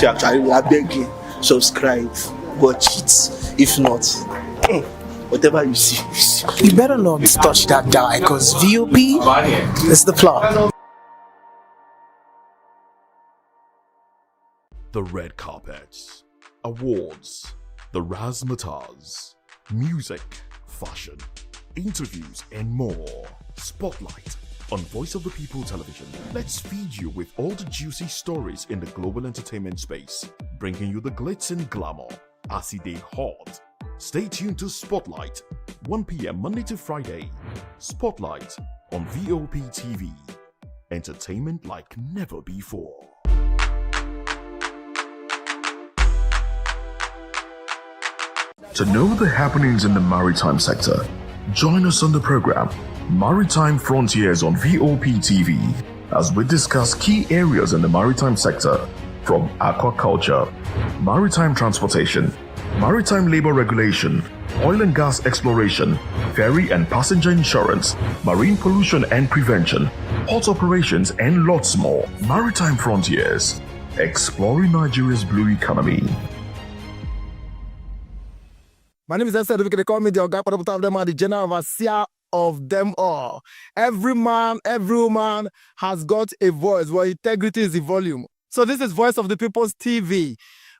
to actually, I beg you, subscribe, watch it. If not, whatever you see, You better not touch that guy, because VOP is the plot. The red carpets, awards, the razzmatazz, music, fashion, interviews, and more. Spotlight on Voice of the People Television. Let's feed you with all the juicy stories in the global entertainment space, bringing you the glitz and glamour as they hot. Stay tuned to Spotlight, 1 p.m. Monday to Friday. Spotlight on VOP TV. Entertainment like never before. To know the happenings in the maritime sector, join us on the program Maritime Frontiers on VOP TV as we discuss key areas in the maritime sector, from aquaculture, maritime transportation, maritime labor regulation, oil and gas exploration, ferry and passenger insurance, marine pollution and prevention, port operations, and lots more. Maritime Frontiers, exploring Nigeria's blue economy. My name is Aisha Yesufu. They call me the Oga Patapata of them and the general overseer of them all. Every man, every woman has got a voice where integrity is the volume. So this is Voice of the People's TV.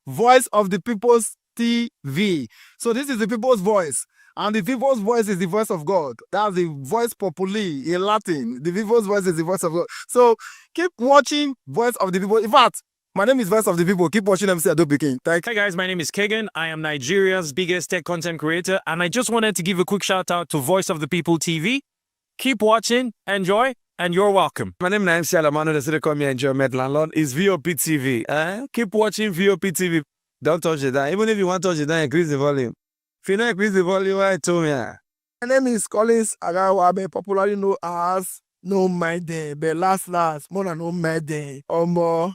Voice of the People's TV. So this is the people's voice. And the people's voice is the voice of God. That's the voice populi in Latin. The people's voice is the voice of God. So keep watching Voice of the People. In fact, my name is Voice of the People. Keep watching MC Adobe King. Thank you. Hi guys, my name is Kegan. I am Nigeria's biggest tech content creator, and I just wanted to give a quick shout out to Voice of the People TV. Keep watching, enjoy, and you're welcome. My name is MC Alamano. They call me Enjoyment Landlord. It's VOP TV. Keep watching VOP TV. Don't touch it down. Even if you want to touch it down, increase the volume. If you don't increase the volume, I told me. My name is Collins Agawabe, popularly known as No Maiden, but last, more than No Maiden, or more.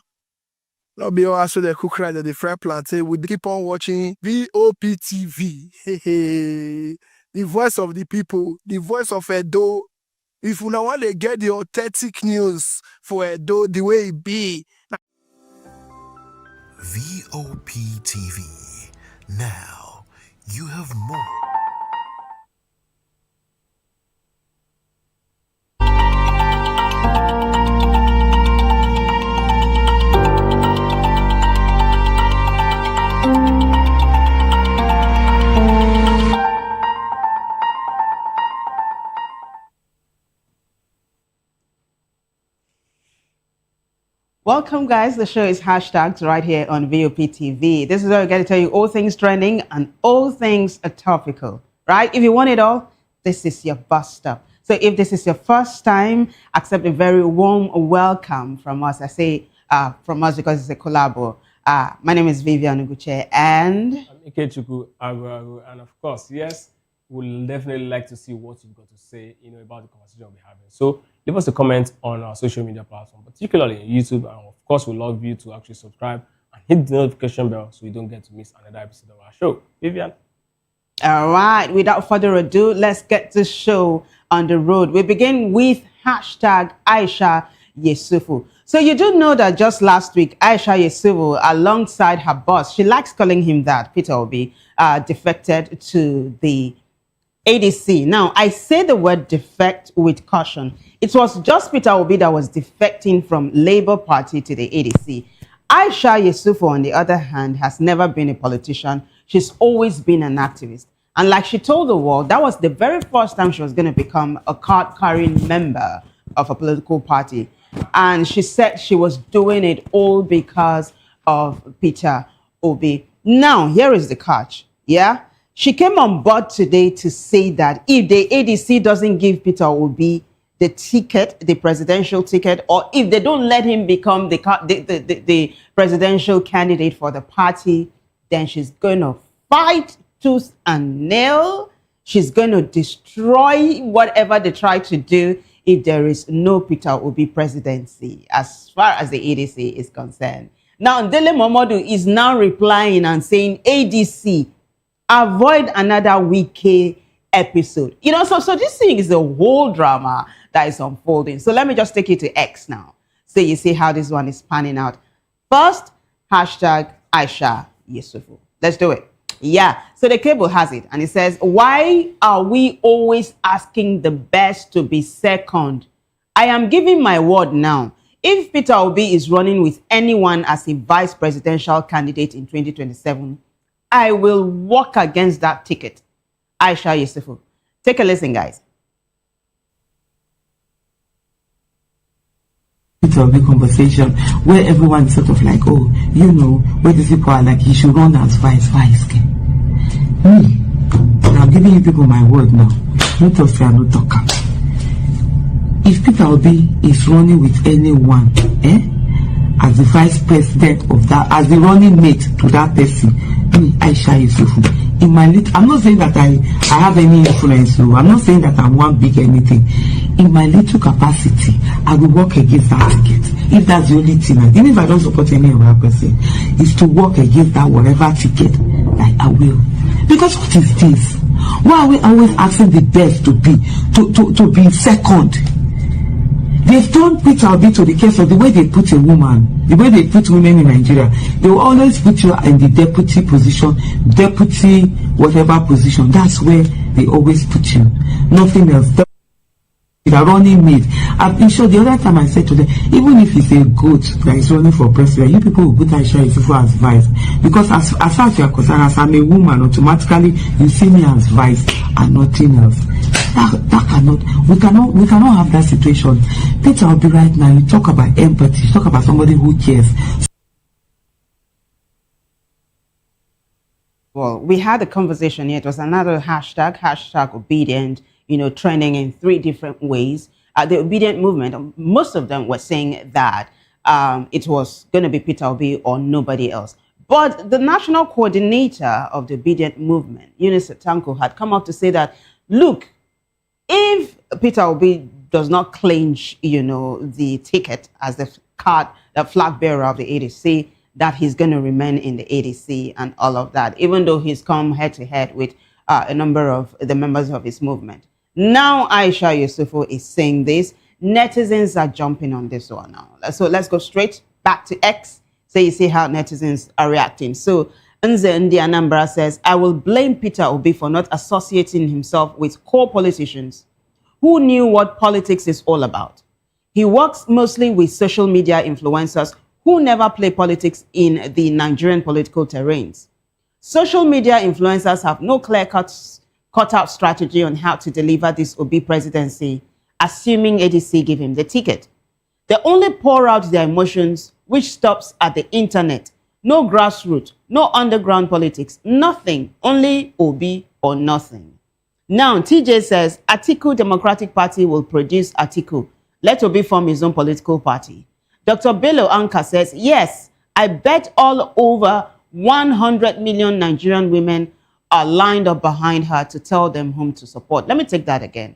Not be all so the cook right at the fry plantain. We keep on watching VOP TV. The voice of the people, the voice of Edo. If you don't want to get the authentic news for Edo the way it be. VOP TV. Now you have more. Welcome, guys. The show is hashtagged right here on VOP TV. This is where we get to tell you all things trending and all things topical, right? If you want it all, this is your bus stop. So if this is your first time, accept a very warm welcome from us. I say from us because it's a collabo. My name is Vivian Uguche, and I'm Ikechukwu Agu, and of course, yes, we'll definitely like to see what you've got to say, about the conversation we'll be having. So leave us a comment on our social media platform, particularly YouTube, and of course, we'd love you to actually subscribe and hit the notification bell so you don't get to miss another episode of our show. Vivian. All right, without further ado, let's get the show on the road. We begin with hashtag Aisha Yesufu. So you do know that just last week, Aisha Yesufu, alongside her boss, she likes calling him that, Peter Obi, defected to the ADC. Now, I say the word defect with caution. It was just Peter Obi that was defecting from Labour Party to the ADC. Aisha Yesufu, on the other hand, has never been a politician. She's always been an activist. And like she told the world, that was the very first time she was going to become a card-carrying member of a political party. And she said she was doing it all because of Peter Obi. Now, here is the catch, yeah? She came on board today to say that if the ADC doesn't give Peter Obi the ticket, the presidential ticket, or if they don't let him become the presidential candidate for the party, then she's going to fight tooth and nail. She's going to destroy whatever they try to do if there is no Peter Obi presidency, as far as the ADC is concerned. Now, Dele Momodu is now replying and saying, ADC, avoid another Wike episode. So this thing is a whole drama that is unfolding. So let me just take you to X now, so you see how this one is panning out. First, Hashtag Aisha Yesufu. Let's do it. Yeah, so the cable has it, and it says, why are we always asking the best to be second? I am giving my word now. If Peter Obi is running with anyone as a vice presidential candidate in 2027, I will walk against that ticket. Aisha Yesufu. Take a listen, guys. Peter Obi conversation where everyone is sort of like, oh, you know, where these people are like, he should run as vice. Me, I'm giving you people my word now. Don't talk say I no talk. If Peter Obi is running with anyone, as the vice president of that, as the running mate to that person, me, Aisha Yesufu, in my little, I'm not saying that I have any influence, no. I'm not saying that I'm one big anything. In my little capacity, I will work against that ticket. If that's the only thing, even if I don't support any other person, is to work against that whatever ticket, like I will. Because what is this? Why are we always asking the best to be second? They've turned Peter Obi to the case of the way they put a woman, the way they put women in Nigeria. They will always put you in the deputy position, deputy whatever position. That's where they always put you. Nothing else. The running mate. I've been sure the other time I said to them, even if it's a goat that is running for president, you people will put Aisha Yesufu as vice. Because as far as you are concerned, as I'm a woman, automatically you see me as vice and nothing else. That cannot, we cannot have that situation. Peter Obi right now, you talk about empathy, you talk about somebody who cares. Well, we had a conversation here. It was another hashtag obedient, trending in 3 different ways. The obedient movement, most of them were saying that it was going to be Peter Obi or nobody else. But the national coordinator of the obedient movement, Eunice Tanko, had come out to say that, look, if Peter Obi does not clinch, the ticket as the flag bearer of the ADC, that he's going to remain in the ADC and all of that, even though he's come head to head with a number of the members of his movement. Now Aisha Yesufu is saying this. Netizens are jumping on this one now. So let's go straight back to X. So you see how netizens are reacting. So Nze Ndi Anambra says, I will blame Peter Obi for not associating himself with core politicians who knew what politics is all about. He works mostly with social media influencers who never play politics in the Nigerian political terrains. Social media influencers have no cut-out strategy on how to deliver this Obi presidency, assuming ADC give him the ticket. They only pour out their emotions, which stops at the internet. No grassroots, no underground politics, nothing, only Obi or nothing. Now, TJ says, Atiku Democratic Party will produce Atiku. Let Obi form his own political party. Dr. Bello Anka says, yes, I bet all over 100 million Nigerian women are lined up behind her to tell them whom to support. Let me take that again.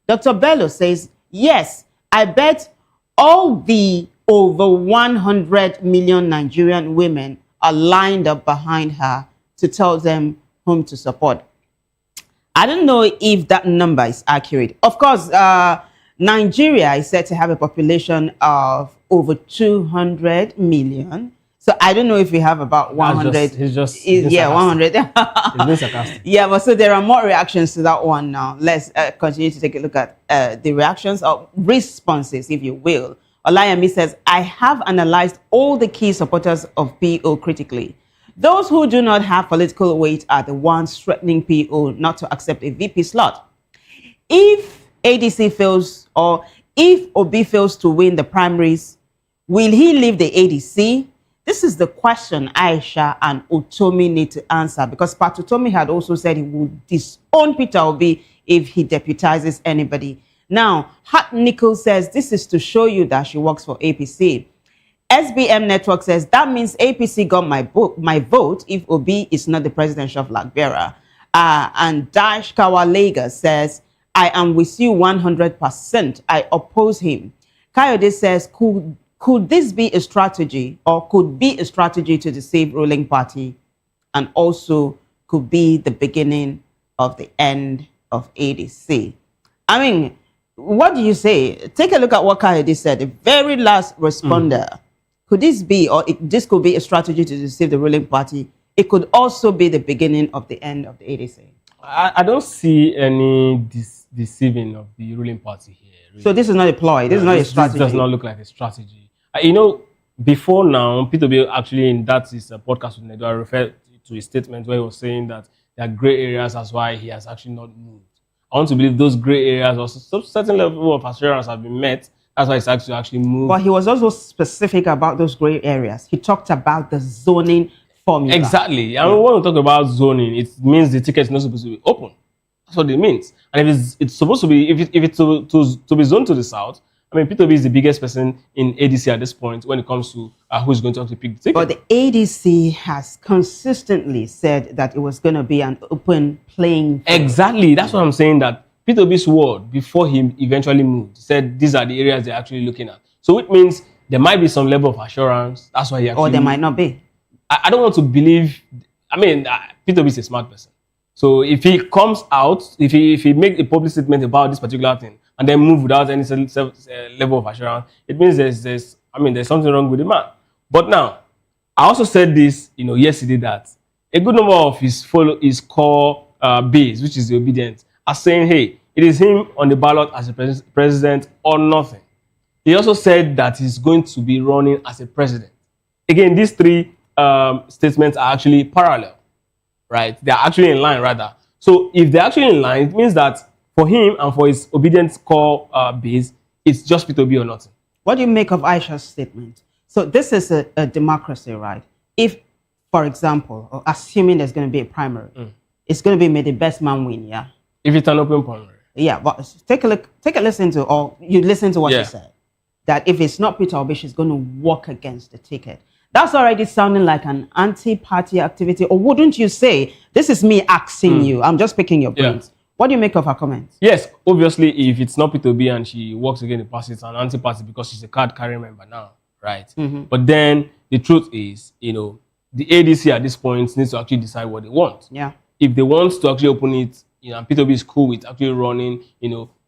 Dr. Bello says, yes, I bet all the over 100 million Nigerian women are lined up behind her to tell them whom to support. I don't know if that number is accurate. Of course, Nigeria is said to have a population of over 200 million. So I don't know if we have about 100. He's just 100. He's being sarcastic. Yeah, but so there are more reactions to that one now. Let's continue to take a look at the reactions or responses, if you will. Olayemi says, I have analyzed all the key supporters of PO critically. Those who do not have political weight are the ones threatening PO not to accept a VP slot. If ADC fails or if Obi fails to win the primaries, will he leave the ADC? This is the question Aisha and Utomi need to answer, because Pat Utomi had also said he would disown Peter Obi if he deputizes anybody. Now, Hot Nickel says this is to show you that she works for APC. SBM Network says that means APC got my vote if Obi is not the presidential flag bearer. And Dash Kawalega says, I am with you 100%. I oppose him. Kayode says, could this be a strategy, or could be a strategy to deceive ruling party, and also could be the beginning of the end of ADC? I mean, what do you say? Take a look at what Kayode said, the very last responder. Could this be, or this could be a strategy to deceive the ruling party? It could also be the beginning of the end of the ADC. I don't see any deceiving of the ruling party here. Really. So this is not a ploy. This is not a strategy. This does not look like a strategy. You know, before now, Peter actually in that his podcast with Nedo, I referred to his statement where he was saying that there are gray areas. That's why he has actually not moved. I want to believe those gray areas or some certain level of assurance have been met. That's why it's actually moved. But he was also specific about those gray areas. He talked about the zoning formula. Exactly. And when we talk about zoning, it means the ticket is not supposed to be open. That's what it means. And if it's supposed to be, if it's to be zoned to the south, I mean, Peter is the biggest person in ADC at this point when it comes to who's going to actually pick the ticket. But the ADC has consistently said that it was going to be an open playing field. Exactly. That's what I'm saying, that Peter Obi's word before he eventually moved said these are the areas they're actually looking at. So it means there might be some level of assurance. That's why he actually... Or there might not be. I don't want to believe... I mean, Peter Obi is a smart person. So if he comes out, if he makes a public statement about this particular thing and then move without any level of assurance, it means there's something wrong with the man. But now, I also said this, yesterday, that a good number of his core base, which is the obedient, are saying, hey, it is him on the ballot as a president or nothing. He also said that he's going to be running as a president. Again, these three statements are actually parallel, right? They're actually in line, rather. So if they're actually in line, it means that for him and for his obedient core base, it's just Peter Obi or nothing. What do you make of Aisha's statement? So this is a democracy, right? If, for example, or assuming there's going to be a primary, it's going to be may the best man win, yeah? If it's an open primary. Yeah, but take a listen to, or you listen to what she said. That if it's not Peter Obi, she's going to walk against the ticket. That's already sounding like an anti-party activity. Or wouldn't you say, this is me asking you, I'm just picking your brains. What do you make of her comments? Yes, obviously, if it's not Peter Obi and she works against the party, it's an anti-party because she's a card-carrying member now, right? But then the truth is, the ADC at this point needs to actually decide what they want. Yeah. If they want to actually open it, and Peter Obi is cool with actually running,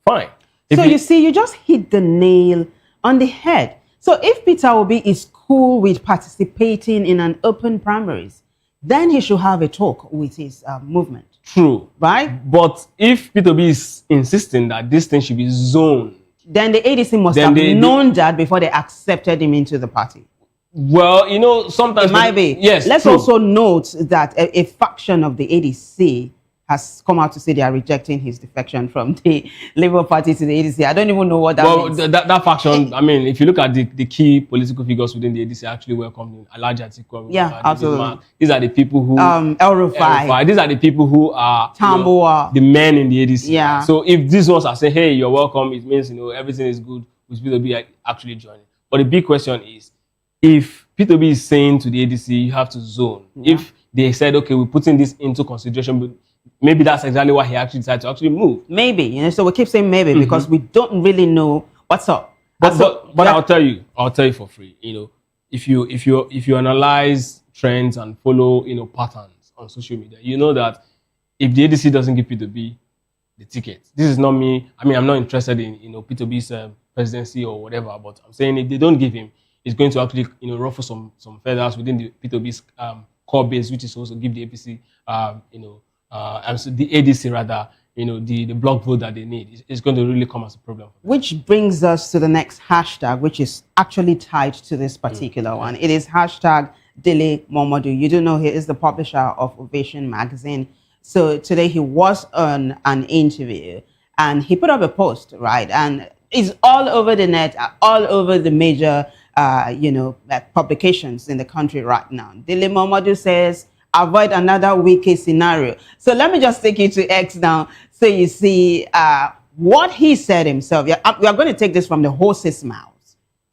fine. So you see, you just hit the nail on the head. So if Peter Obi is cool with participating in an open primaries, then he should have a talk with his movement. True. Right? But if Peter Obi is insisting that this thing should be zoned, then the ADC must have known that before they accepted him into the party. Well, sometimes... It might be. Yes, Let's true. also note that a faction of the ADC has come out to say they are rejecting his defection from the Labour Party to the ADC. I don't even know what that means. Well, that faction, I mean, if you look at the key political figures within the ADC, actually welcomed Alhaji Atiku. Yeah, absolutely. These are the people who... El-Rufai. These are the people who are the men in the ADC. Yeah. So if these ones are saying, hey, you're welcome, it means, everything is good, with Peter Obi actually joining. But the big question is, if Peter Obi is saying to the ADC, you have to zone. Yeah. If they said, okay, we're putting this into consideration, but maybe that's exactly why he actually decided to actually move. Maybe, so we keep saying maybe because we don't really know what's up. But I'll tell you for free. If you analyze trends and follow patterns on social media, you know that if the ADC doesn't give Peter Obi the ticket, this is not me. I mean, I'm not interested in Peter Obi's presidency or whatever. But I'm saying if they don't give him, it's going to actually ruffle some feathers within the Peter Obi's core base, which is also give the APC the ADC rather, the block vote that they need. It's going to really come as a problem. Which brings us to the next hashtag, which is actually tied to this particular one. It is hashtag Dele Momodu. You do know he is the publisher of Ovation magazine. So today he was on an interview and he put up a post, right? And it's all over the net, all over the major, publications in the country right now. Dele Momodu says, avoid another Wike scenario. So let me just take you to X now so you see what he said himself. We are going to take this from the horse's mouth.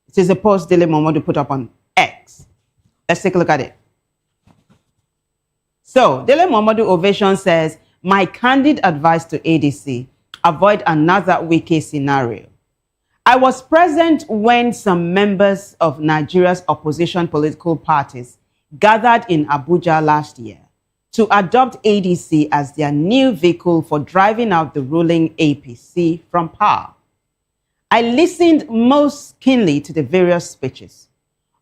It is a post Dele Momodu put up on X. Let's take a look at it. So Dele Momodu Ovation says, my candid advice to ADC, avoid another Wike scenario. I was present when some members of Nigeria's opposition political parties gathered in Abuja last year to adopt ADC as their new vehicle for driving out the ruling APC from power. I listened most keenly to the various speeches.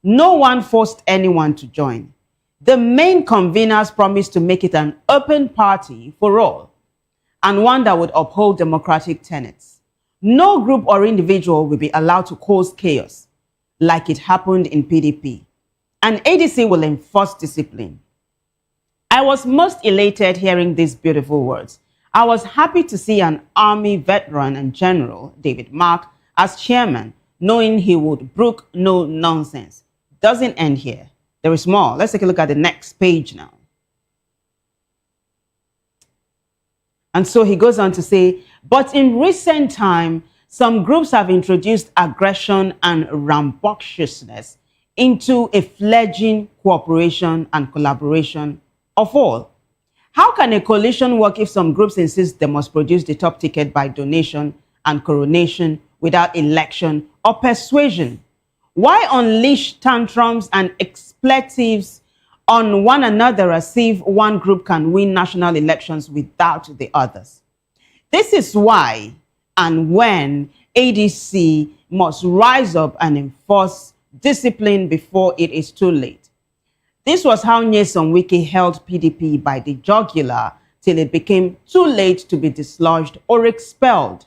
No one forced anyone to join. The main conveners promised to make it an open party for all, and one that would uphold democratic tenets. No group or individual will be allowed to cause chaos, like it happened in PDP. And ADC will enforce discipline. I was most elated hearing these beautiful words. I was happy to see an army veteran and general, David Mark, as chairman, knowing he would brook no nonsense. Doesn't end here. There is more. Let's take a look at the next page now. And so he goes on to say, but in recent time, some groups have introduced aggression and rambunctiousness into a fledgling cooperation and collaboration of all. How can a coalition work if some groups insist they must produce the top ticket by donation and coronation without election or persuasion? Why unleash tantrums and expletives on one another as if one group can win national elections without the others? This is why and when ADC must rise up and enforce discipline before it is too late. This was how Nyesom Wike held PDP by the jugular till it became too late to be dislodged or expelled.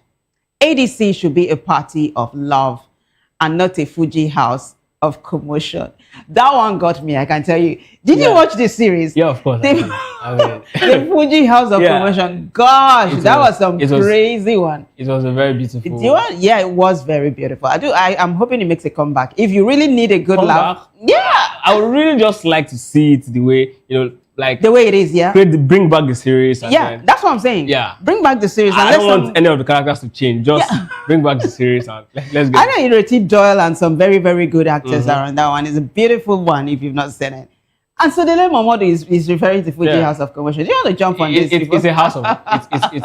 ADC should be a party of love and not a Fuji house of commotion. That one got me, I can tell you. Did you watch this series? Yeah, of course. The Fuji house of commotion. Gosh, that was some crazy one. It was a very beautiful. Yeah, it was very beautiful. I'm hoping it makes a comeback. If you really need a good laugh, I would really just like to see it the way, like the way it is, bring back the series. And then, that's what I'm saying. Yeah. Bring back the series. I don't want any of the characters to change. Just bring back the series and let's go. I know Ireti Doyle and some very, very good actors are on that one. It's a beautiful one if you've not seen it. And so Dele Momodu is referring to Fuji House of Commotion. Do you want to jump on this? It's a house of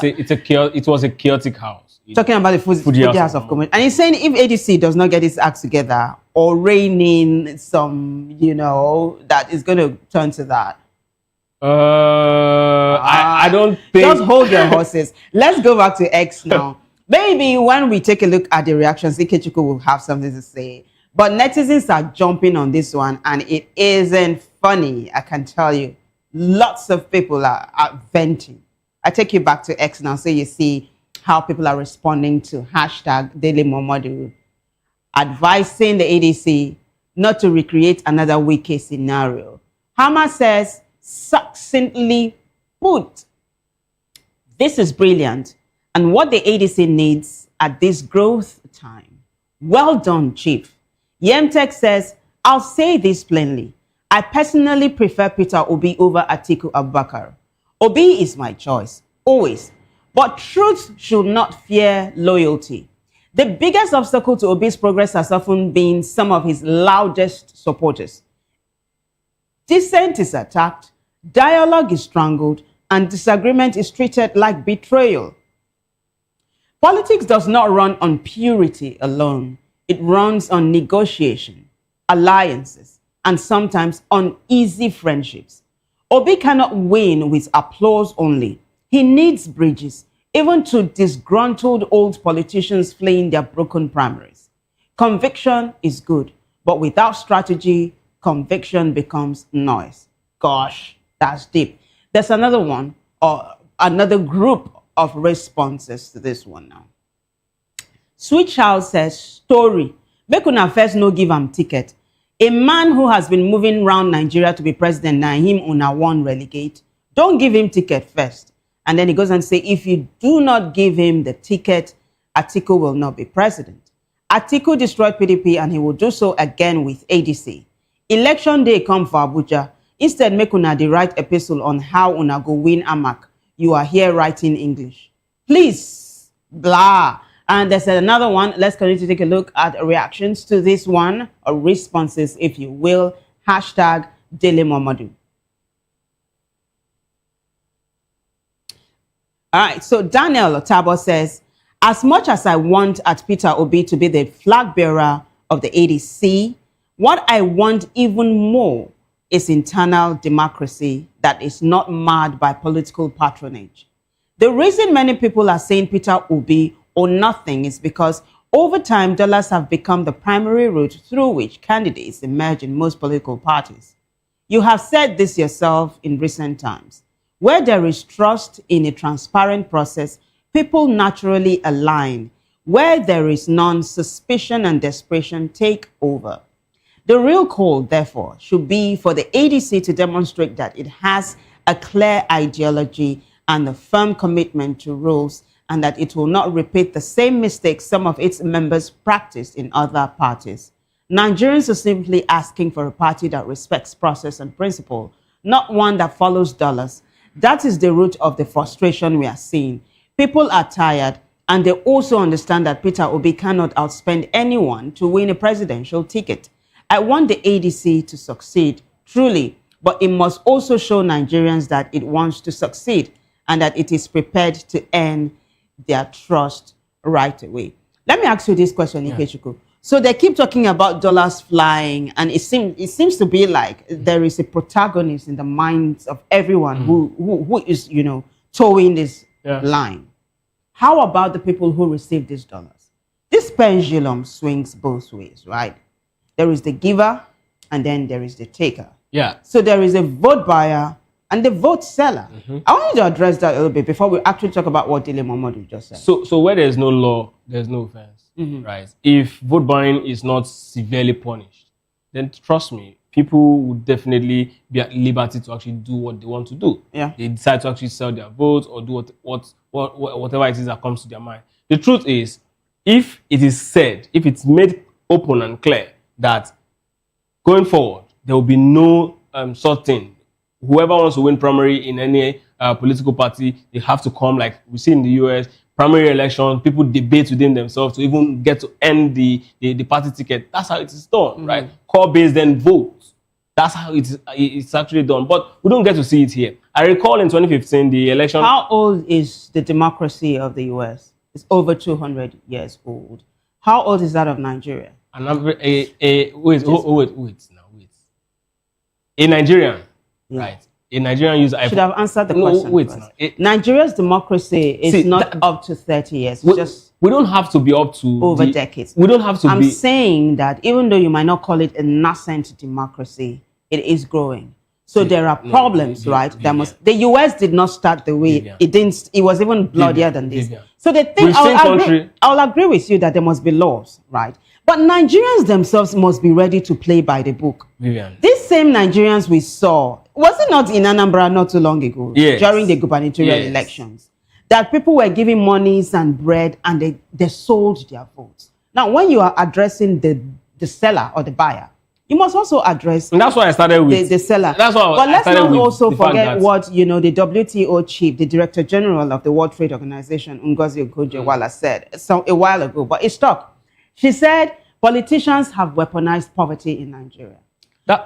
it was a chaotic house. Talking about the Fuji House of Commotion. And he's saying if ADC does not get its act together or rein in some, that is going to turn to that. I don't think. Just hold your horses. Let's go back to X now. Maybe when we take a look at the reactions, Ikechukwu will have something to say. But netizens are jumping on this one, and it isn't funny, I can tell you. Lots of people are venting. I take you back to X now so you see how people are responding to hashtag Dele Momodu, advising the ADC not to recreate another Wike scenario. Hama says, succinctly put, this is brilliant and what the ADC needs at this growth time. Well done, Chief. Yemtek says, I'll say this plainly. I personally prefer Peter Obi over Atiku Abubakar. Obi is my choice, always. But truth should not fear loyalty. The biggest obstacle to Obi's progress has often been some of his loudest supporters. Dissent is attacked, dialogue is strangled, and disagreement is treated like betrayal. Politics does not run on purity alone. It runs on negotiation, alliances, and sometimes uneasy friendships. Obi cannot win with applause only. He needs bridges, even to disgruntled old politicians fleeing their broken primaries. Conviction is good, but without strategy, conviction becomes noise. Gosh, that's deep. There's another one, or another group of responses to this one now. Sweet Child says, story. Make una first no give am ticket. A man who has been moving around Nigeria to be president, now him una one relegate. Don't give him ticket first. And then he goes and say, if you do not give him the ticket, Atiku will not be president. Atiku destroyed PDP and he will do so again with ADC. Election day come for Abuja. Instead, make una the write epistle on how una go win Amak. You are here writing English. Please, blah. And there's another one. Let's continue to take a look at reactions to this one, or responses, if you will. Hashtag Dele Momodu. All right, so Daniel Otabo says, as much as I want at Peter Obi to be the flag bearer of the ADC, what I want even more is internal democracy that is not marred by political patronage. The reason many people are saying Peter Obi or nothing is because Over time, dollars have become the primary route through which candidates emerge in most political parties. You have said this yourself in recent times. Where there is trust in a transparent process, people naturally align. Where there is none, suspicion and desperation take over. The real call, therefore, should be for the ADC to demonstrate that it has a clear ideology and a firm commitment to rules, and that it will not repeat the same mistakes some of its members practiced in other parties. Nigerians are simply asking for a party that respects process and principle, not one that follows dollars. That is the root of the frustration we are seeing. People are tired, and they also understand that Peter Obi cannot outspend anyone to win a presidential ticket. I want the ADC to succeed, truly, but it must also show Nigerians that it wants to succeed and that it is prepared to earn their trust right away. Let me ask you this question, Ikechukwu. So they keep talking about dollars flying, and it seems to be like there is a protagonist in the minds of everyone who is, towing this line. How about the people who receive these dollars? This pendulum swings both ways, right? There is the giver, and then there is the taker. Yeah. So there is a vote buyer and the vote seller. I want you to address that a little bit before we actually talk about what Dele Momodu just said. So where there's no law, there's no offense, right? If vote buying is not severely punished, then trust me, people would definitely be at liberty to actually do what they want to do. Yeah. They decide to actually sell their votes or do whatever it is that comes to their mind. The truth is, if it is said, if it's made open and clear that going forward, there will be no such thing. Whoever wants to win primary in any political party, they have to come, like we see in the US, primary election, people debate within themselves to even get to end the party ticket. That's how it is done, right? Core base, then vote. That's how it's actually done. But we don't get to see it here. I recall in 2015, the election... How old is the democracy of the US? It's over 200 years old. How old is that of Nigeria? Wait. A Nigerian, right? A Nigerian user. Should have answered the question. Wait, Nigeria's democracy is not up to 30 years. We don't have to be up to over decades. We don't have to I'm saying that even though you might not call it a nascent democracy, it is growing. So there are problems, right? The US did not start the way it didn't. It was even bloodier than this. So the thing, I'll agree with you that there must be laws, right? But Nigerians themselves must be ready to play by the book. These same Nigerians we saw, was it not in Anambra not too long ago, during the gubernatorial elections, that people were giving monies and bread and they sold their votes. Now, when you are addressing the seller or the buyer, you must also address and that's why I started with the seller. That's why but let's not also forget what the WTO chief, the Director General of the World Trade Organization, Ngozi Okonjo-Iweala, said a while ago, but it stuck. She said politicians have weaponized poverty in Nigeria.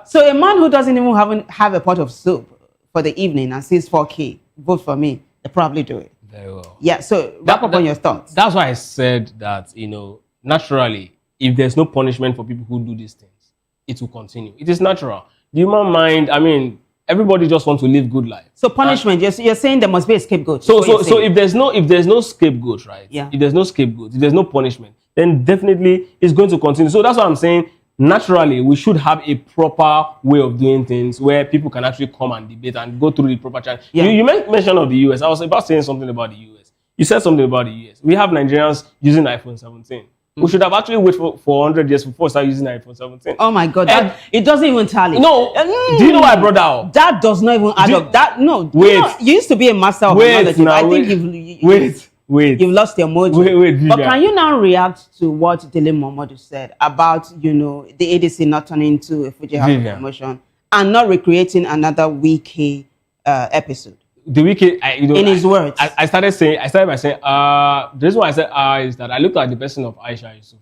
So a man who doesn't even have a pot of soup for the evening and sees 4K, vote for me, they probably do it. Very well. Yeah, so wrap up on your thoughts. That's why I said that, naturally, if there's no punishment for people who do these things, it will continue. It is natural. The human mind, everybody just wants to live good life. So punishment, you're saying there must be a scapegoat. So if there's no scapegoat, right? Yeah. If there's no scapegoat, if there's no punishment, then definitely it's going to continue. So that's what I'm saying. Naturally, we should have a proper way of doing things where people can actually come and debate and go through the proper channel. Yeah. You mentioned of the US. I was about saying something about the US. You said something about the US. We have Nigerians using iPhone 17. We should have actually waited for 100 years before we start using iPhone 17. Oh my God, it doesn't even tally. No, do you know why I brought that up? That does not even add up. Wait. You used to be a master of knowledge. I think you've lost your mojo. Wait, but can you now react to what Dele Momodu said about, the ADC not turning into a Fuji House promotion and not recreating another Wike episode? The Wike, in his words. I started by saying, the reason why I said is that I looked at the person of Aisha Yesufu,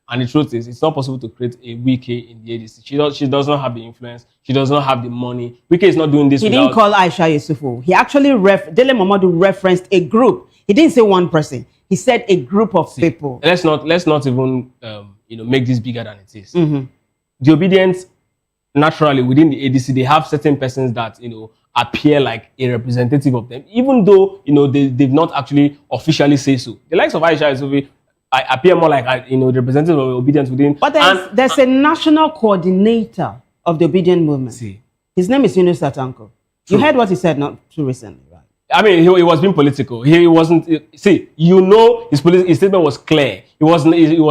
and the truth is, it's not possible to create a Wike in the ADC. She does not have the influence. She does not have the money. Wike is not doing this. He didn't call Aisha Yesufu. He actually Dele Momodu referenced a group. He didn't say one person. He said a group of people. Let's not even make this bigger than it is. The obedience, naturally within the ADC, they have certain persons that appear like a representative of them, even though they've not actually officially say so. The likes of Aisha Yesufu, appear more like the representative of obedience within. But there's a national coordinator of the obedient movement. See, his name is Yunus Satanko. You heard what he said not too recently, right? I mean, he was being political. He wasn't. See, his statement was clear. It was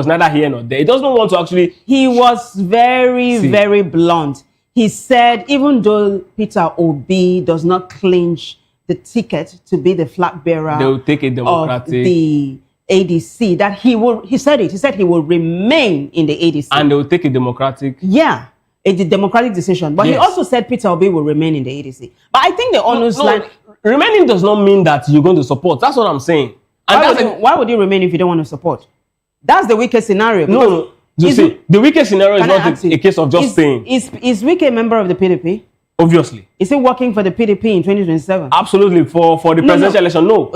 neither here nor there. He doesn't want to actually. He was very blunt. He said, even though Peter Obi does not clinch the ticket to be the flag bearer, they will take a democratic of the ADC, that he said he will remain in the ADC. And they will take a democratic. Yeah, a democratic decision. But he also said Peter Obi will remain in the ADC. But I think the honest line. Remaining does not mean that you're going to support. That's what I'm saying. And why would you remain if you don't want to support? That's the weakest scenario. No. You see, the weakest scenario is not a case of just staying. Is Wike a member of the PDP? Obviously. Is he working for the PDP in 2027? Absolutely. For the presidential election, no.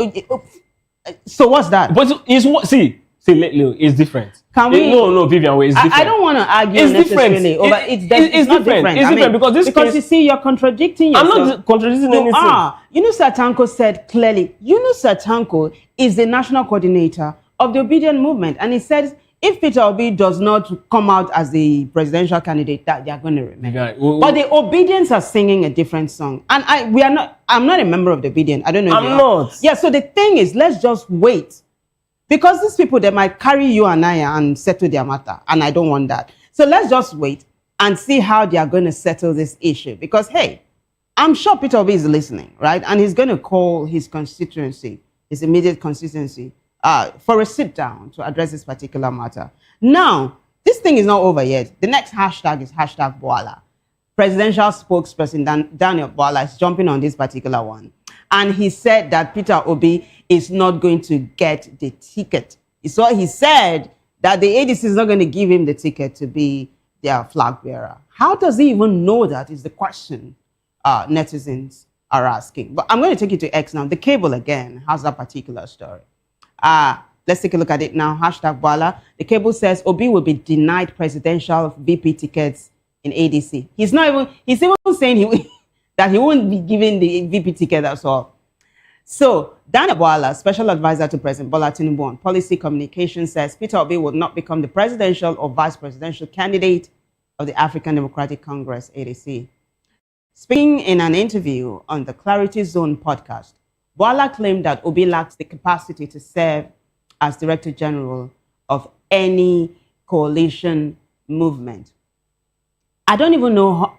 So what's that? But it's different. Can we? No, Vivian, wait, it's different. I don't want to argue it's necessarily different. It's not different. It's different because you see, you're contradicting yourself. I'm not contradicting anything. Yunus Satanko said clearly, Yunus Satanko is the national coordinator of the obedient movement. And he said, if Peter Obi does not come out as the presidential candidate, that they are going to remain. But the Obedience are singing a different song. And I'm not a member of the Obedient. I don't know if I'm not. Yeah, so the thing is, let's just wait. Because these people, they might carry you and I and settle their matter. And I don't want that. So let's just wait and see how they are going to settle this issue. Because, hey, I'm sure Peter Obi is listening, right? And he's going to call his constituency, his immediate constituency, for a sit down to address this particular matter. Now, this thing is not over yet. The next hashtag is hashtag Bwala. Presidential spokesperson Daniel Bwala is jumping on this particular one. And he said that Peter Obi is not going to get the ticket. So he said that the ADC is not going to give him the ticket to be their flag bearer. How does he even know that is the question netizens are asking. But I'm going to take you to X now. The Cable again has that particular story. Let's take a look at it now. Hashtag Bwala. The Cable says Obi will be denied presidential VP tickets in ADC. He's even saying that he won't be given the VP ticket as well. So, Dele Momodu, special advisor to President Bola Tinubu on policy communication, says Peter Obi will not become the presidential or vice presidential candidate of the African Democratic Congress, ADC. Speaking in an interview on the Clarity Zone podcast, Bwala claimed that Obi lacks the capacity to serve as Director General of any coalition movement. I don't even know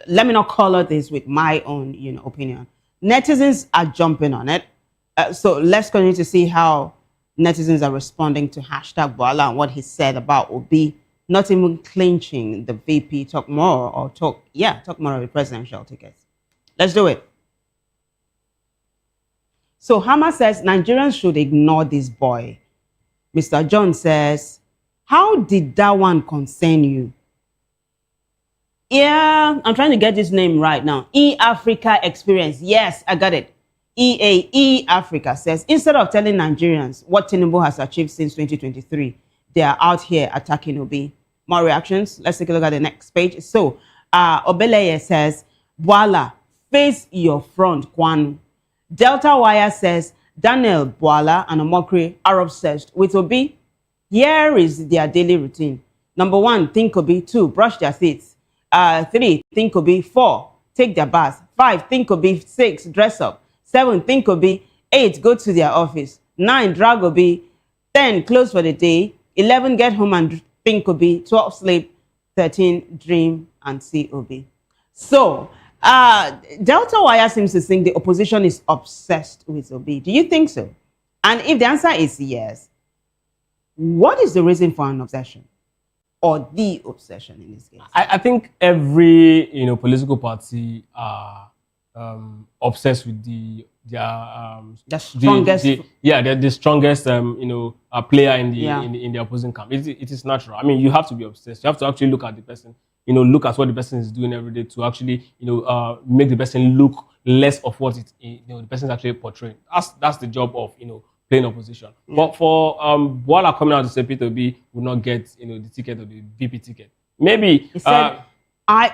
let me not color this with my own opinion. Netizens are jumping on it. So let's continue to see how netizens are responding to hashtag Bwala and what he said about Obi not even clinching the VP, talk more of the presidential tickets. Let's do it. So Hama says Nigerians should ignore this boy. Mr. John says, how did that one concern you? Yeah, I'm trying to get this name right now. E-Africa Experience. Yes, I got it. EAE Africa says, instead of telling Nigerians what Tinubu has achieved since 2023, they are out here attacking Obi. More reactions. Let's take a look at the next page. So, Obeleye says, Bwala, face your front, Kwanu. Delta Wire says, Daniel Bwala and Omokri are obsessed with Obi. Here is their daily routine. Number 1, think Obi. 2, brush their teeth. 3, think Obi. 4, take their bath. 5, think Obi. 6, dress up. 7, think Obi. 8, go to their office. 9, drag Obi. 10, close for the day. 11, get home and think Obi. 12, sleep. 13, dream and see Obi. So, Delta Wire seems to think the opposition is obsessed with Obi. Do you think so? And if the answer is yes, what is the reason for an obsession? Or the obsession in this case? I think every political party are obsessed with the strongest. They're the strongest player in the opposing camp. It is natural. I mean, you have to be obsessed. You have to actually look at the person. Look at what the person is doing every day to actually make the person look less of what the person is actually portraying. That's the job of playing opposition. But for Bwala coming out to say Peter Obi will not get the ticket or the VP ticket. Maybe he said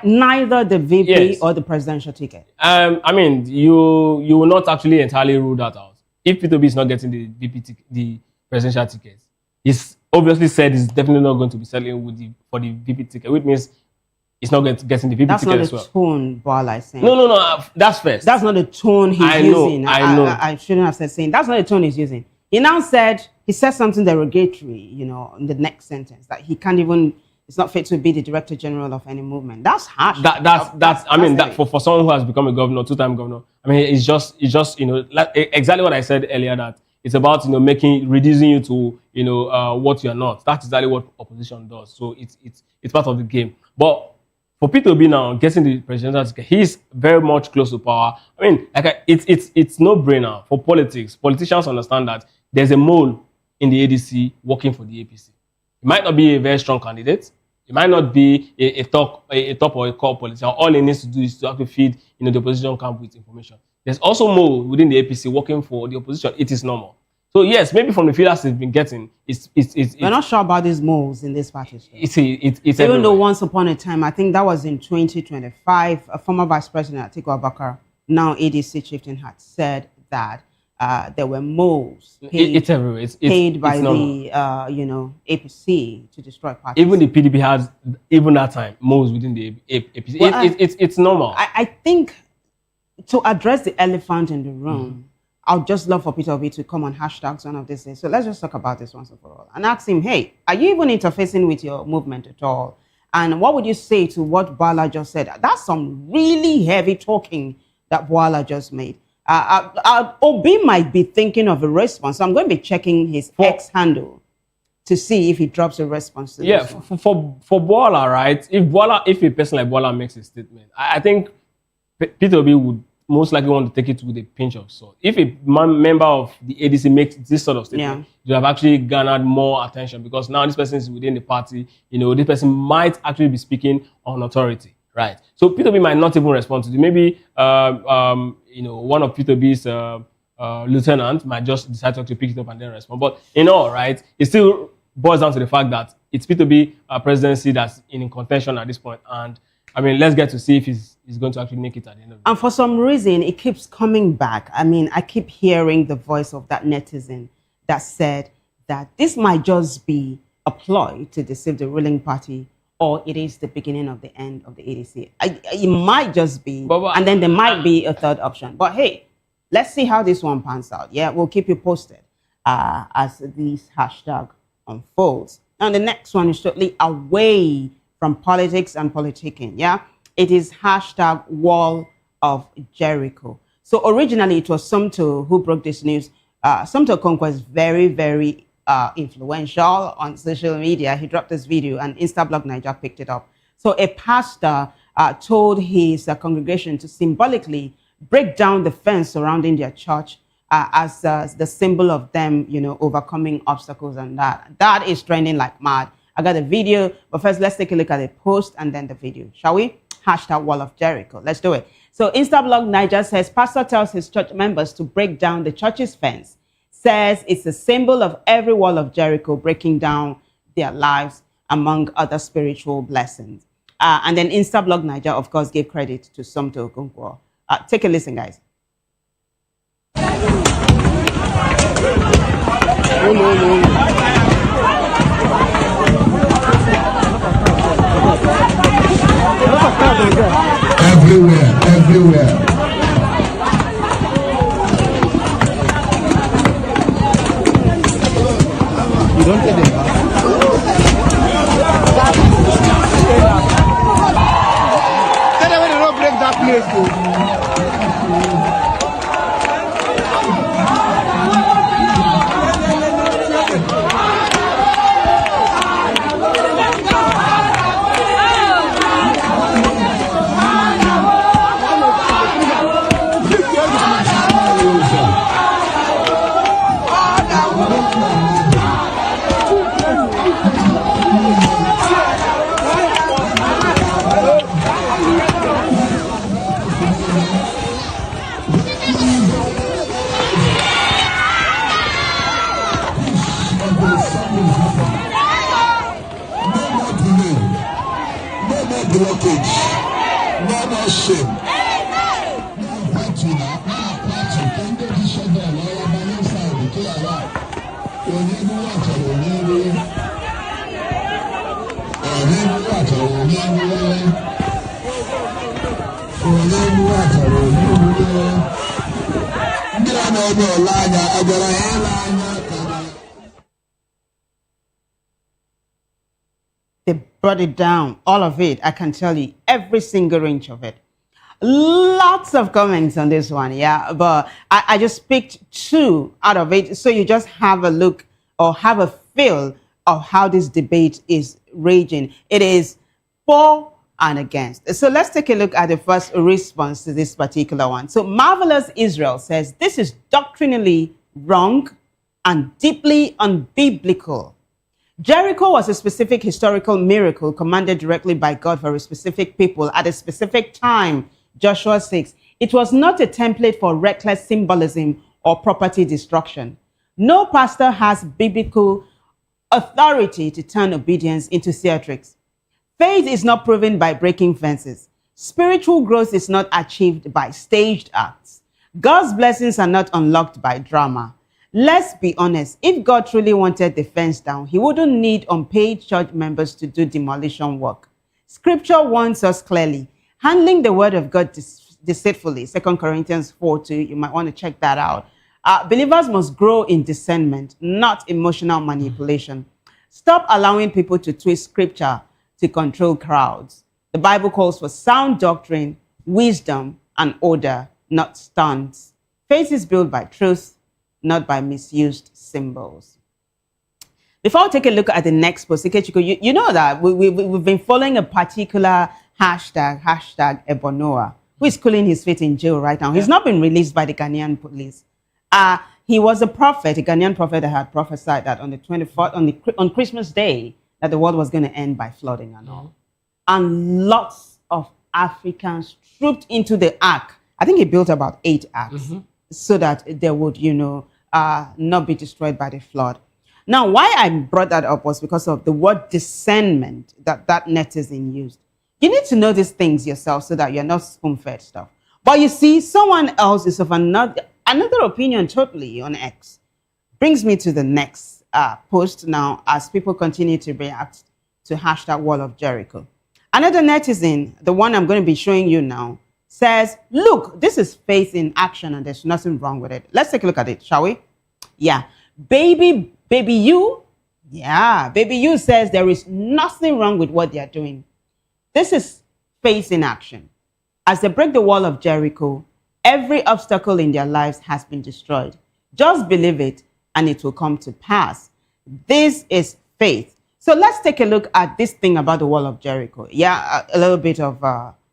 neither the VP or the presidential ticket. I mean, you will not actually entirely rule that out. If Peter Obi is not getting the VP the presidential tickets, He's obviously said he's definitely not going to be selling for the VP ticket, which means he's not getting the VP ticket as well. That's not the tone Bwala is saying. No, that's first. That's not the tone he's using. I know. I shouldn't have said saying. That's not the tone he's using. He said something derogatory, in the next sentence, that he can't even, it's not fit to be the Director General of any movement. That's harsh. For someone who has become a governor, two-time governor, I mean, it's just like exactly what I said earlier, that it's about, reducing you to, what you're not. That's exactly what opposition does. So it's part of the game. But for P2B now, getting the presidential ticket, he's very much close to power. I mean, it's no-brainer for politics. Politicians understand that there's a mole in the ADC working for the APC. He might not be a very strong candidate. He might not be a top or a core politician. All he needs to do is to actually feed the opposition camp with information. There's also mole within the APC working for the opposition. It is normal. So yes, maybe from the feeders he's been getting, we're not sure about these moles in this party. It's even though once upon a time, I think that was in 2025, a former Vice President Atiku Abubakar, now ADC chieftain, had said that there were moles paid, paid by the APC to destroy parties. Even the PDP has, even that time, moles within the APC. Well, it's normal. I think to address the elephant in the room, I'd just love for Peter Obi to come on hashtags one of these days. So let's just talk about this once and for all and ask him, hey, are you even interfacing with your movement at all? And what would you say to what Bwala just said? That's some really heavy talking that Bwala just made. Obi might be thinking of a response. So I'm going to be checking his X handle to see if he drops a response to this one. For Bwala, right? If a person like Bwala makes a statement, I think Peter Obi would most likely want to take it with a pinch of salt. If a member of the ADC makes this sort of statement, you have actually garnered more attention, because now this person is within the party. This person might actually be speaking on authority, right? So Peter B might not even respond to it. Maybe one of Peter B's lieutenant might just decide to pick it up and then respond. But right, it still boils down to the fact that it's Peter B presidency that's in contention at this point. And I mean, let's get to see if he's going to actually make it at the end of the day. And for some reason, it keeps coming back. I mean, I keep hearing the voice of that netizen that said that this might just be a ploy to deceive the ruling party, or it is the beginning of the end of the ADC. It might just be, and then there might be a third option. But hey, let's see how this one pans out. Yeah, we'll keep you posted as this hashtag unfolds. Now, the next one is totally away from politics and politicking. Yeah, it is hashtag Wall of Jericho. So originally it was Somto who broke this news. Somto Okonkwo is very, very influential on social media. He dropped this video and Instablog Niger picked it up. So a pastor told his congregation to symbolically break down the fence surrounding their church as the symbol of them, overcoming obstacles, and that is trending like mad. I got a video, but first let's take a look at the post and then the video, shall we? Hashtag Wall of Jericho. Let's do it. So Instablog Niger says, pastor tells his church members to break down the church's fence. Says it's a symbol of every wall of Jericho breaking down their lives, among other spiritual blessings. And then Instablog Niger, of course, gave credit to Somto Okonkwo. Take a listen, guys. Everywhere. You don't get it. Tell them they don't break that place. Blockage, no more shame. They brought it down, all of it. I can tell you, every single inch of it. Lots of comments on this one, yeah, but I just picked 2 out of it, so you just have a look or have a feel of how this debate is raging. It is for and against. So let's take a look at the first response to this particular one. So Marvelous Israel says, this is doctrinally wrong and deeply unbiblical. Jericho was a specific historical miracle commanded directly by God for a specific people at a specific time, Joshua 6. It was not a template for reckless symbolism or property destruction. No pastor has biblical authority to turn obedience into theatrics. Faith is not proven by breaking fences. Spiritual growth is not achieved by staged acts. God's blessings are not unlocked by drama. Let's be honest, if God truly wanted the fence down, he wouldn't need unpaid church members to do demolition work. Scripture warns us clearly, handling the word of God deceitfully, 2 Corinthians 4:2, you might want to check that out. Believers must grow in discernment, not emotional manipulation. Stop allowing people to twist scripture to control crowds. The Bible calls for sound doctrine, wisdom, and order, not stunts. Faith is built by truth, not by misused symbols. Before we take a look at the next post, you know that we've been following a particular hashtag Ebonoa, who is cooling his feet in jail right now. He's not been released by the Ghanaian police. He was a prophet, a Ghanaian prophet that had prophesied that on the 24th, on Christmas Day, that the world was going to end by flooding and all. And lots of Africans trooped into the ark. I think he built about 8 arks so that they would, not be destroyed by the flood. Now, why I brought that up was because of the word discernment that netizen used. You need to know these things yourself so that you're not spoon-fed stuff. But you see, someone else is of another opinion totally on X. Brings me to the next post now as people continue to react to hashtag Wall of Jericho. Another netizen, the one I'm going to be showing you now, says, look, this is faith in action and there's nothing wrong with it. Let's take a look at it, shall we? Yeah. Baby you. Yeah. Baby you says there is nothing wrong with what they are doing. This is faith in action. As they break the wall of Jericho, every obstacle in their lives has been destroyed. Just believe it and it will come to pass. This is faith. So let's take a look at this thing about the wall of Jericho. Yeah, a little bit of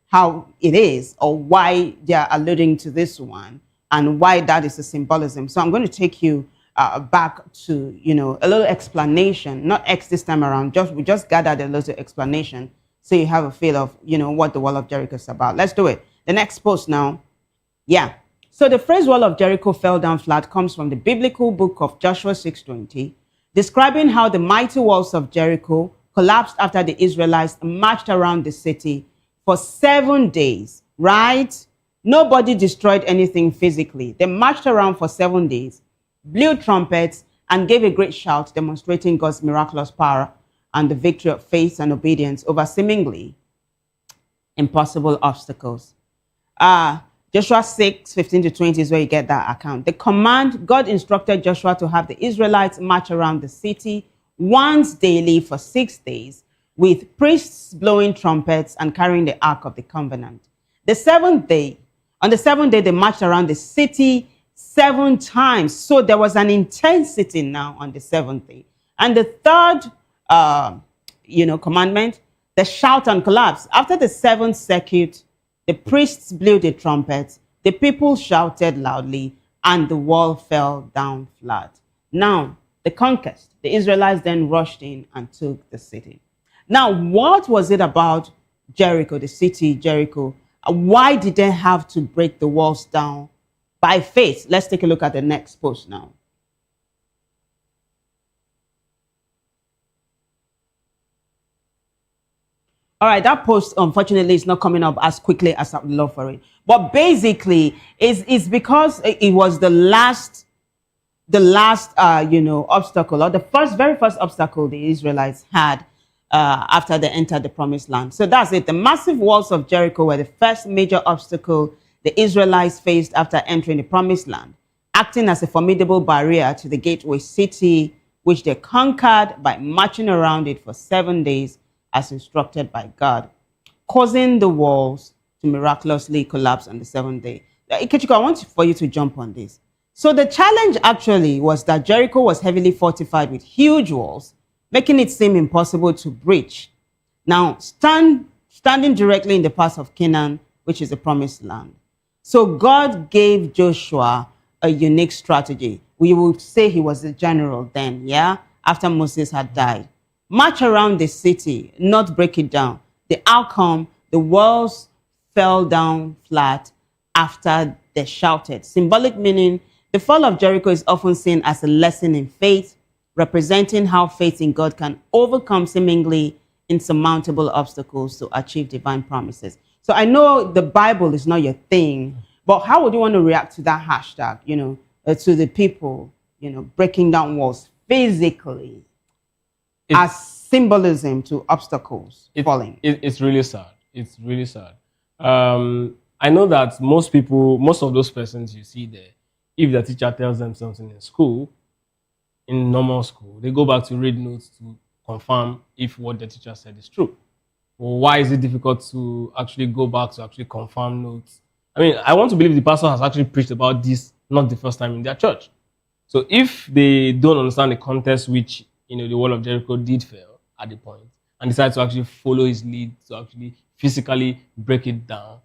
how it is or why they are alluding to this one and why that is a symbolism. So I'm going to take you back to, a little explanation, not X this time around. We just gathered a little explanation so you have a feel of, what the Wall of Jericho is about. Let's do it. The next post now. Yeah. So the phrase Wall of Jericho fell down flat comes from the biblical book of Joshua 6:20, describing how the mighty walls of Jericho collapsed after the Israelites marched around the city for 7 days, right? Nobody destroyed anything physically. They marched around for 7 days, blew trumpets, and gave a great shout, demonstrating God's miraculous power and the victory of faith and obedience over seemingly impossible obstacles. Joshua 6:15-20 is where you get that account. The command, God instructed Joshua to have the Israelites march around the city once daily for 6 days, with priests blowing trumpets and carrying the Ark of the Covenant. On the seventh day, they marched around the city 7 times. So there was an intensity now on the 7th day. And the third, commandment, the shout and collapse. After the 7th circuit, the priests blew the trumpets, the people shouted loudly, and the wall fell down flat. Now, the conquest, the Israelites then rushed in and took the city. Now, what was it about Jericho, the city Jericho? Why did they have to break the walls down by faith? Let's take a look at the next post now. All right, that post, unfortunately, is not coming up as quickly as I would love for it. But basically, it's because it was the last obstacle, or the very first obstacle the Israelites had after they entered the promised land. So that's it. The massive walls of Jericho were the first major obstacle the Israelites faced after entering the promised land. acting as a formidable barrier to the gateway city, which they conquered by marching around it for 7 days as instructed by God, causing the walls to miraculously collapse on the 7th day. Ikechukwu, I want for you to jump on this. So the challenge actually was that Jericho was heavily fortified with huge walls, making it seem impossible to breach. Now, standing directly in the path of Canaan, which is the promised land. So God gave Joshua a unique strategy. We would say he was the general then, yeah, after Moses had died. March around the city, not break it down. The outcome, the walls fell down flat after they shouted. Symbolic meaning, the fall of Jericho is often seen as a lesson in faith, representing how faith in God can overcome seemingly insurmountable obstacles to achieve divine promises. So I know the Bible is not your thing, but how would you want to react to that hashtag, to the people, breaking down walls physically as symbolism to obstacles falling? It's really sad. It's really sad. I know that most of those persons you see there, if the teacher tells them something in school, in normal school, they go back to read notes to confirm if what the teacher said is true. Well, why is it difficult to actually go back to actually confirm notes? I mean, I want to believe the pastor has actually preached about this not the first time in their church. So if they don't understand the context which the Wall of Jericho did fail at the point and decide to actually follow his lead to actually physically break it down,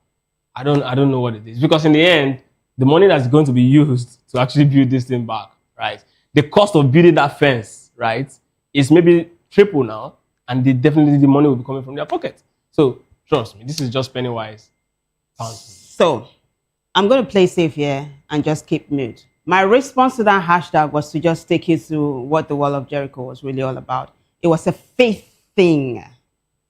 I don't know what it is. Because in the end, the money that's going to be used to actually build this thing back, right? The cost of building that fence, right, is maybe triple now, and definitely the money will be coming from their pocket. So trust me, this is just penny wise. So I'm going to play safe here and just keep mute. My response to that hashtag was to just take you through what the Wall of Jericho was really all about. It was a faith thing,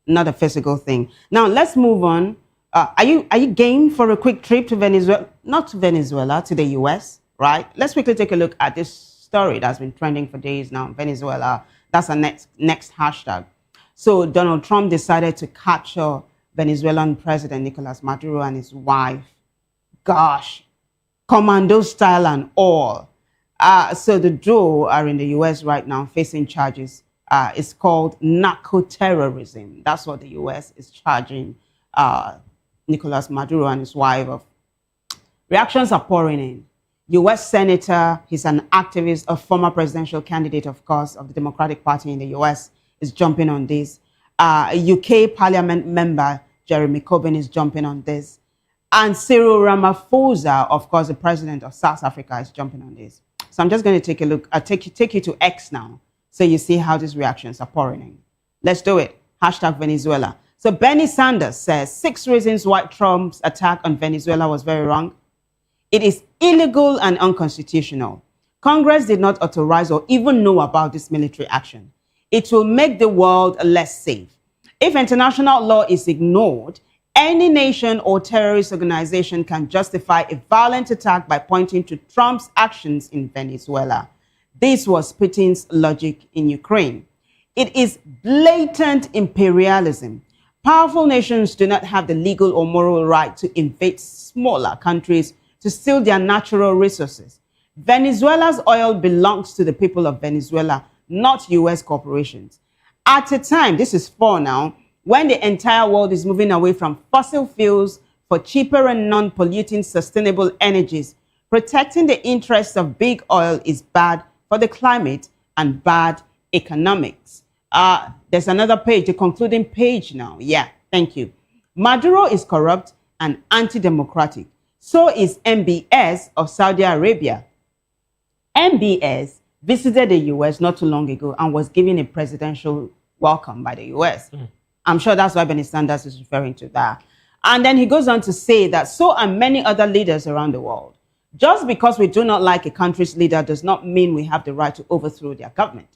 not a physical thing. Now let's move on. Are you game for a quick trip to Venezuela? Not to Venezuela, to the US, right? Let's quickly take a look at this story that's been trending for days now. Venezuela, that's our next hashtag. So Donald Trump decided to capture Venezuelan President Nicolas Maduro and his wife. Gosh, commando style and all. So the duo are in the US right now facing charges. It's called narco-terrorism. That's what the US is charging Nicolas Maduro and his wife of. Reactions are pouring in. US Senator, he's an activist, a former presidential candidate, of course, of the Democratic Party in the US, is jumping on this. UK Parliament member Jeremy Corbyn is jumping on this. And Cyril Ramaphosa, of course, the president of South Africa, is jumping on this. So I'm just going to take a look, take you to X now, so you see how these reactions are pouring in. Let's do it. Hashtag Venezuela. So Bernie Sanders says 6 reasons why Trump's attack on Venezuela was very wrong. It is illegal and unconstitutional. Congress did not authorize or even know about this military action. It will make the world less safe. If international law is ignored, any nation or terrorist organization can justify a violent attack by pointing to Trump's actions in Venezuela. This was Putin's logic in Ukraine. It is blatant imperialism. Powerful nations do not have the legal or moral right to invade smaller countries to steal their natural resources. Venezuela's oil belongs to the people of Venezuela, not US corporations. At a time, this is for now, when the entire world is moving away from fossil fuels for cheaper and non-polluting sustainable energies, protecting the interests of big oil is bad for the climate and bad economics. There's another page, the concluding page now. Yeah, thank you. Maduro is corrupt and anti-democratic. So is MBS of Saudi Arabia. MBS visited the US not too long ago and was given a presidential welcome by the US. I'm sure that's why Bernie Sanders is referring to that. And then he goes on to say that so are many other leaders around the world. Just because we do not like a country's leader does not mean we have the right to overthrow their government.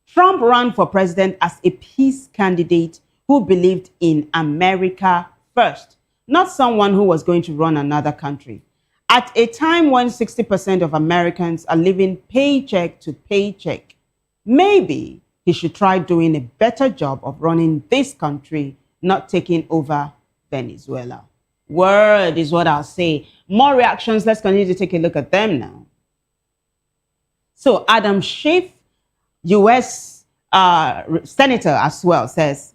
Trump ran for president as a peace candidate who believed in America first, not someone who was going to run another country. At a time when 60% of Americans are living paycheck to paycheck, maybe he should try doing a better job of running this country, not taking over Venezuela. Word is what I'll say. More reactions. Let's continue to take a look at them now. So Adam Schiff, U.S. Senator as well, says,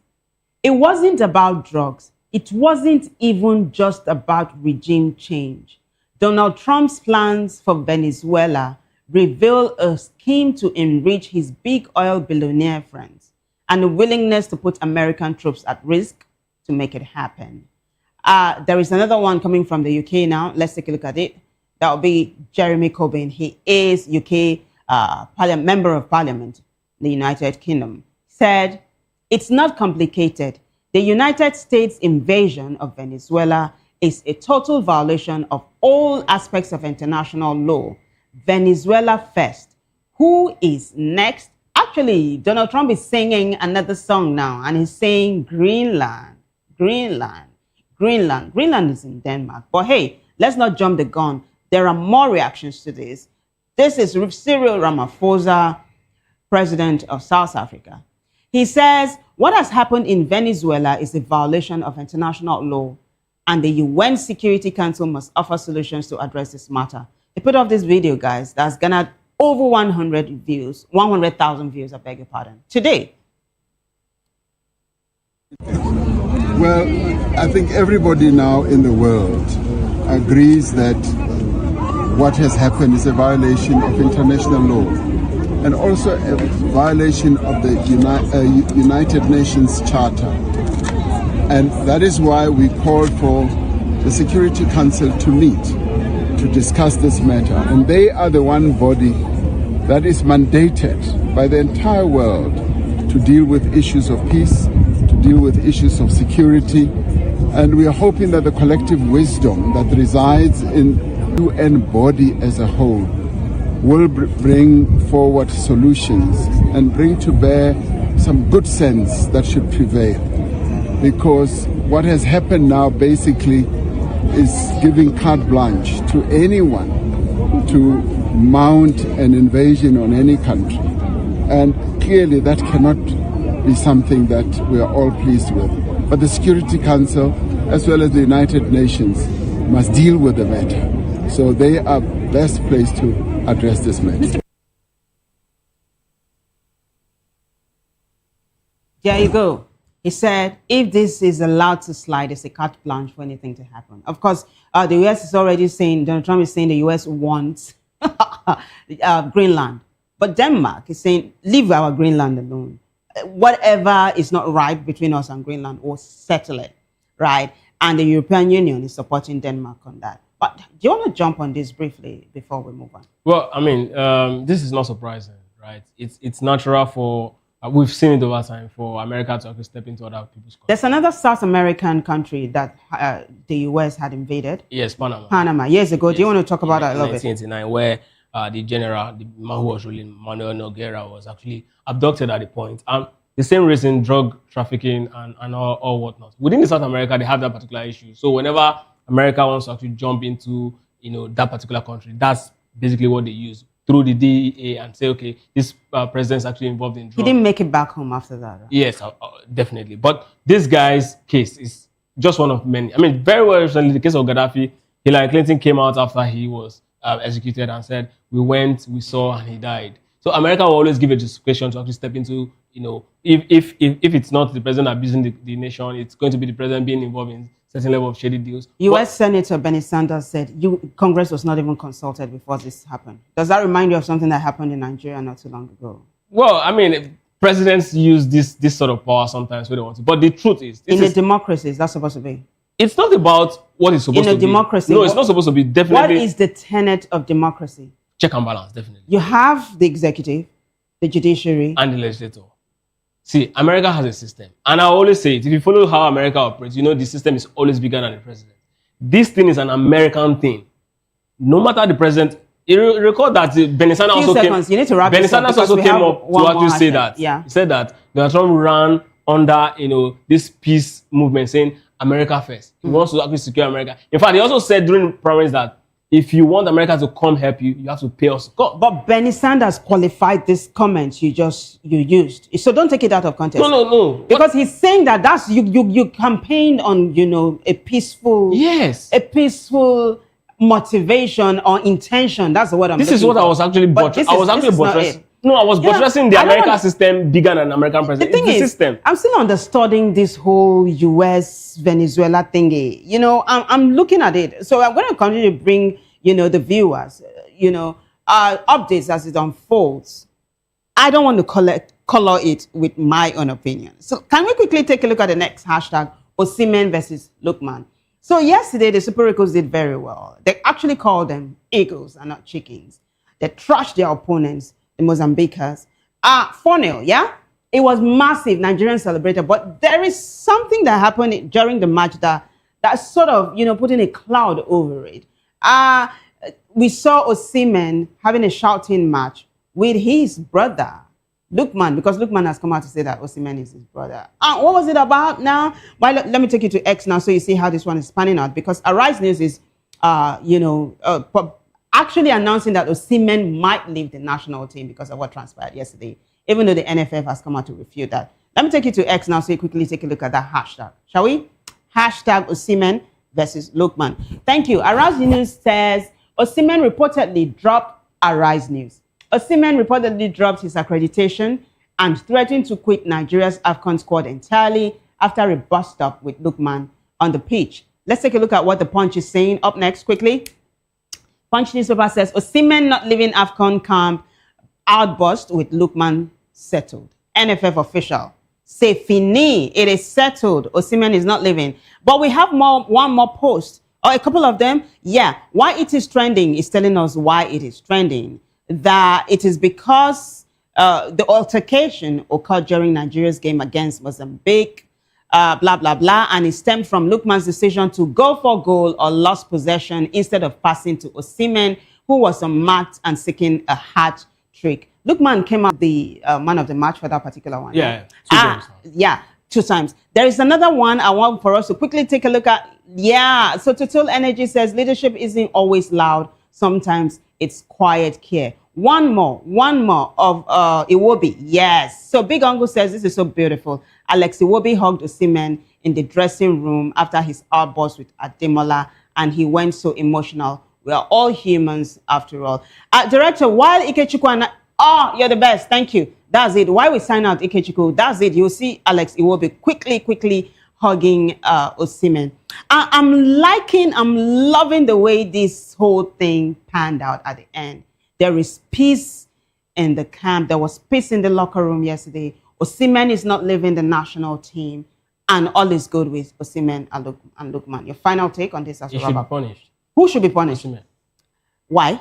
it wasn't about drugs. It wasn't even just about regime change. Donald Trump's plans for Venezuela reveal a scheme to enrich his big oil billionaire friends and a willingness to put American troops at risk to make it happen. There is another one coming from the UK now. Let's take a look at it. That will be Jeremy Corbyn. He is UK Member of Parliament in the United Kingdom. Said, it's not complicated. The United States invasion of Venezuela is a total violation of all aspects of international law. Venezuela first. Who is next? Actually, Donald Trump is singing another song now, and he's saying Greenland, Greenland, Greenland. Greenland is in Denmark. But hey, let's not jump the gun. There are more reactions to this. This is Cyril Ramaphosa, president of South Africa. He says, what has happened in Venezuela is a violation of international law, and the UN Security Council must offer solutions to address this matter. They put off this video, guys, that's garnered over 100,000 views, I beg your pardon, today. Well, I think everybody now in the world agrees that what has happened is a violation of international law and also a violation of the United Nations Charter. And that is why we called for the Security Council to meet to discuss this matter. And they are the one body that is mandated by the entire world to deal with issues of peace, to deal with issues of security. And we are hoping that the collective wisdom that resides in the UN body as a whole will bring forward solutions and bring to bear some good sense that should prevail. Because what has happened now basically is giving carte blanche to anyone to mount an invasion on any country. And clearly that cannot be something that we are all pleased with. But the Security Council, as well as the United Nations, must deal with the matter. So they are best placed to address this matter. There you go. He said, if this is allowed to slide, it's a carte blanche for anything to happen. Of course, the U.S. is already saying, Donald Trump is saying the U.S. wants Greenland. But Denmark is saying, leave our Greenland alone. Whatever is not right between us and Greenland, we'll settle it, right? And the European Union is supporting Denmark on that. But do you want to jump on this briefly before we move on? Well, I mean, this is not surprising, right? It's natural for, we've seen it over time, for America to actually step into other people's countries. There's another South American country that the U.S. had invaded. Yes, Panama. Panama, years ago. Yes. Do you want to talk about that a little bit? 1989, where the general, the man who was ruling, Manuel Nogueira, was actually abducted at the point. The same reason, drug trafficking and all whatnot. Within the South America, they have that particular issue. So whenever America wants to actually jump into, that particular country, that's basically what they use through the DEA and say, okay, this president's actually involved in drugs. He didn't make it back home after that. Right? Yes, definitely. But this guy's case is just one of many. I mean, very well recently, the case of Gaddafi, Hillary Clinton came out after he was executed and said, we went, we saw, and he died. So America will always give a justification to actually step into, if it's not the president abusing the nation, it's going to be the president being involved in certain level of shady deals. U.S. Senator Bernie Sanders said Congress was not even consulted before this happened. Does that remind you of something that happened in Nigeria not too long ago? Well, I mean, presidents use this sort of power sometimes when they want to. But the truth is... In a democracy, is that supposed to be? It's not about what is supposed to be. In a democracy. No, it's not supposed to be, definitely. What is the tenet of democracy? Check and balance, definitely. You have the executive, the judiciary. And the legislature. See, America has a system. And I always say it, if you follow how America operates, the system is always bigger than the president. This thing is an American thing. No matter the president, you recall that Bernie Sanders also came up to actually say that. Yeah. He said that Donald Trump ran under, this peace movement saying America first. He wants to actually secure America. In fact, he also said during primaries that if you want America to come help you, you have to pay us. But Bernie Sanders qualified this comment you used. So don't take it out of context. No. Because he's saying that that's you campaigned on, a peaceful... Yes. A peaceful motivation or intention. That's the word I'm This is looking what for. I was actually buttressing. I was actually buttressing. No, I was buttressing the American system bigger than American president. The thing is, system. I'm still understuding this whole U.S. Venezuela thingy. You know, I'm looking at it. So I'm going to continue to bring, you know, the viewers, you know, updates as it unfolds. I don't want to color it with my own opinion. So can we quickly take a look at the next hashtag, Osimhen versus Lookman? So yesterday, the Super Eagles did very well. They actually called them eagles and not chickens. They trashed their opponents, the Mozambicans. 4-0, yeah? It was massive. Nigerians celebrated. But there is something that happened during the match that sort of, you know, putting a cloud over it. We saw Osimhen having a shouting match with his brother, Lookman, because Lookman has come out to say that Osimhen is his brother. What was it about now? Well, let me take you to X now so you see how this one is panning out. Because Arise News is, actually announcing that Osimhen might leave the national team because of what transpired yesterday, even though the NFF has come out to refute that. Let me take you to X now so you quickly take a look at that hashtag. Shall we? Hashtag Osimhen versus Lookman. Thank you. Arise News says Osimhen reportedly dropped Arise News. Osimhen reportedly dropped his accreditation and threatened to quit Nigeria's AFCON squad entirely after a bust-up with Lookman on the pitch. Let's take a look at what the Punch is saying. Up next, quickly. Punch newspaper says, Osimhen not leaving AFCON camp, outburst with Lookman settled. NFF official, c'est fini. It is settled. Osimhen is not leaving. But we have one more post, or a couple of them. Yeah, why it is trending is telling us why it is trending. That it is because the altercation occurred during Nigeria's game against Mozambique, blah, blah, blah, and it stemmed from Lookman's decision to go for goal or lost possession instead of passing to Osimhen, who was unmarked and seeking a hat trick. Lookman came out the man of the match for that particular one. Yeah, two times. Yeah, 2 times. There is another one I want for us to quickly take a look at. Yeah, so Total Energy says leadership isn't always loud. Sometimes it's quiet care. One more of Iwobi. Yes. So Big Uncle says this is so beautiful. Alex Iwobi hugged Osimhen in the dressing room after his outburst with Ademola, and he went so emotional. We are all humans after all. Director, while Ikechukwu and you're the best. Thank you. That's it. While we sign out Ikechukwu, that's it. You'll see Alex Iwobi quickly hugging Osimhen. I'm loving the way this whole thing panned out at the end. There is peace in the camp. There was peace in the locker room yesterday. Osimhen is not leaving the national team, and all is good with Osimhen and Lookman. Your final take on this as well? He should be punished. Who should be punished? Osimhen. Why?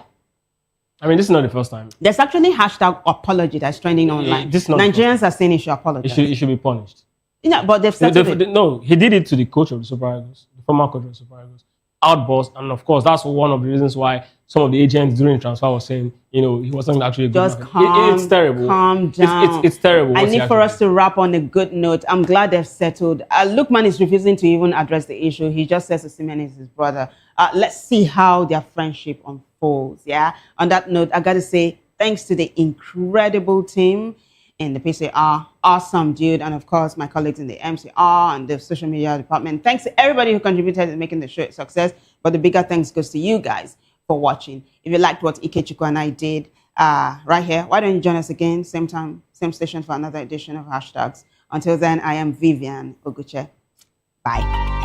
I mean, this is not the first time. There's actually hashtag apology that's trending online. Nigerians are saying he should apologize. He should be punished. Yeah, but they've settled it. No, he did it to the coach of the Super Eagles, the former coach of the Super Eagles. Outburst, and of course, that's one of the reasons why some of the agents during transfer was saying, you know, he wasn't actually good. Just it's terrible. Calm down. It's terrible. I need for us to wrap on a good note. I'm glad they've settled. Lookman is refusing to even address the issue. He just says Osimhen is his brother. Let's see how their friendship unfolds. Yeah. On that note, I got to say thanks to the incredible team in the PCR, awesome dude, and of course my colleagues in the MCR and the social media department. Thanks to everybody who contributed to making the show a success. But the bigger thanks goes to you guys for watching. If you liked what Ikechukwu and I did right here, why don't you join us again, same time, same station for another edition of Hashtags. Until then, I am Vivian Oguche. Bye.